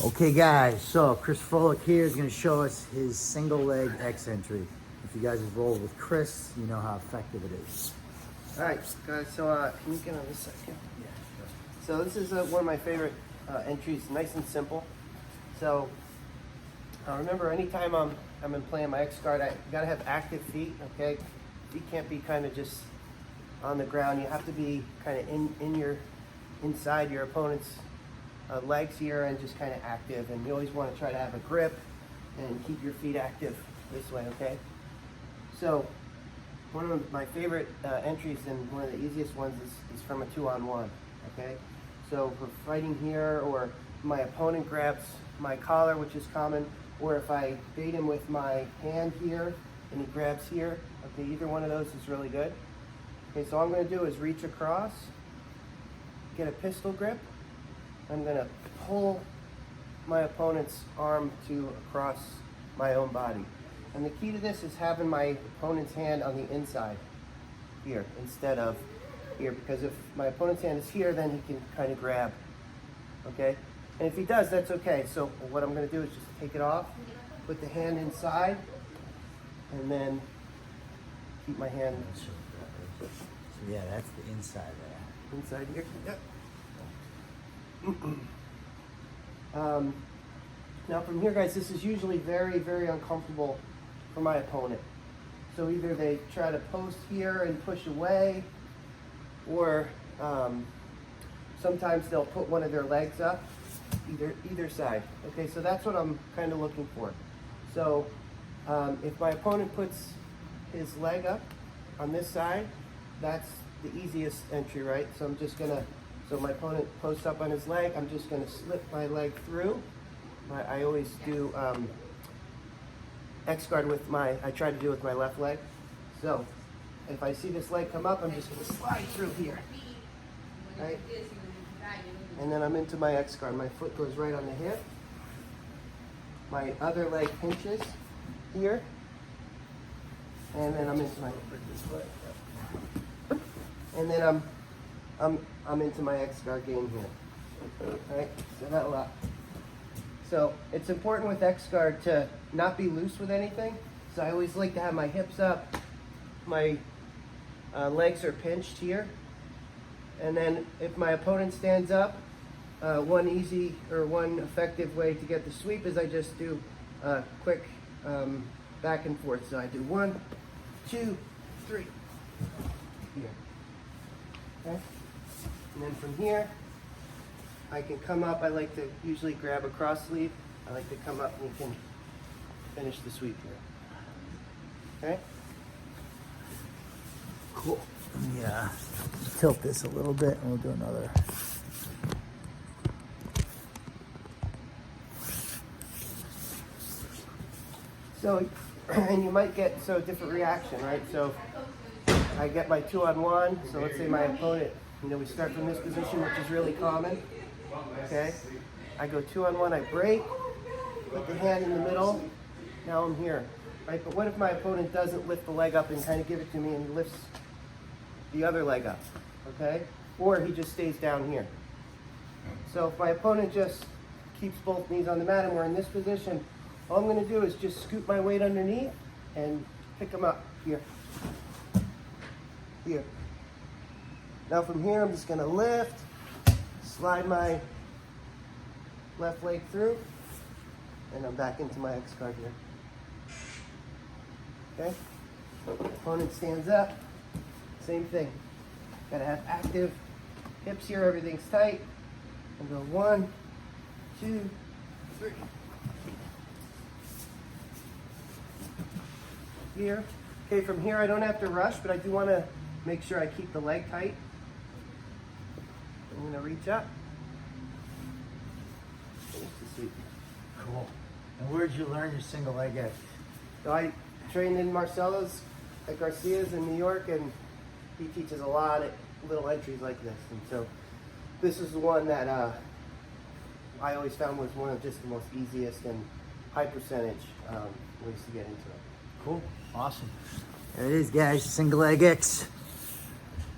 Okay guys, so Chris Froelich here is going to show us his single leg X entry. If you guys have rolled with Chris, you know how effective it is. Alright guys, so can you get on this second? Yeah, sure. So this is one of my favorite entries, nice and simple. So remember, anytime I'm in playing my X guard, I gotta have active feet, okay? Feet can't be kind of just on the ground. You have to be kind of inside your opponent's legs here and just kind of active. And you always want to try to have a grip and keep your feet active this way, okay? So one of my favorite entries and one of the easiest ones is from a 2-on-1, okay? So for fighting here, or my opponent grabs my collar, which is common, or if I bait him with my hand here and he grabs here, okay, either one of those is really good. Okay, so all I'm going to do is reach across, get a pistol grip. I'm going to pull my opponent's arm across my own body. And the key to this is having my opponent's hand on the inside here instead of here, because if my opponent's hand is here, then he can kind of grab, okay? And if he does, that's okay. So what I'm going to do is just take it off, put the hand inside, and then keep my hand. So yeah, that's the inside there. Inside here, yep. Now from here, guys, this is usually very, very uncomfortable for my opponent. So either they try to post here and push away, or sometimes they'll put one of their legs up, either side. Okay, so that's what I'm kind of looking for. So if my opponent puts his leg up on this side, that's the easiest entry, right? So I'm just gonna, so my opponent posts up on his leg, I'm just gonna slip my leg through. I always do X guard with I try to do it with my left leg. So if I see this leg come up, I'm just gonna slide through here, right? And then I'm into my X guard. My foot goes right on the hip. My other leg pinches here. And then I'm into my, and then I'm into my X guard game here. Right? So it's important with X guard to not be loose with anything. So I always like to have my hips up, my legs are pinched here, and then if my opponent stands up, one effective way to get the sweep is I just do a quick back and forth. So I do 1, 2, 3 here. Okay? And then from here, I can come up. I like to usually grab a cross sleeve. I like to come up and you can finish the sweep here. Okay? Cool. Yeah. Tilt this a little bit and we'll do another. So, and you might get a different reaction, right? So I get my 2-on-1. So let's say my opponent, we start from this position, which is really common. Okay, I go 2-on-1, I break, put the hand in the middle, now I'm here, right? But what if my opponent doesn't lift the leg up and kind of give it to me and he lifts the other leg up, okay? Or he just stays down here. So if my opponent just keeps both knees on the mat and we're in this position, all I'm going to do is just scoot my weight underneath and pick them up here. Here. Now from here, I'm just going to lift, slide my left leg through, and I'm back into my X guard here. Okay? Opponent stands up, same thing. Gotta have active hips here, everything's tight. And go 1, 2, 3. Here. Okay, from here I don't have to rush, but I do want to make sure I keep the leg tight. I'm going to reach up. Cool. And where'd you learn your single leg X? So I trained in Marcelo's at Garcia's in New York, and he teaches a lot of little entries like this. And so this is the one that I always found was one of just the most easiest and high percentage ways to get into it. Cool. Awesome. There it is, guys. Single leg X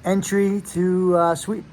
entry to sweep.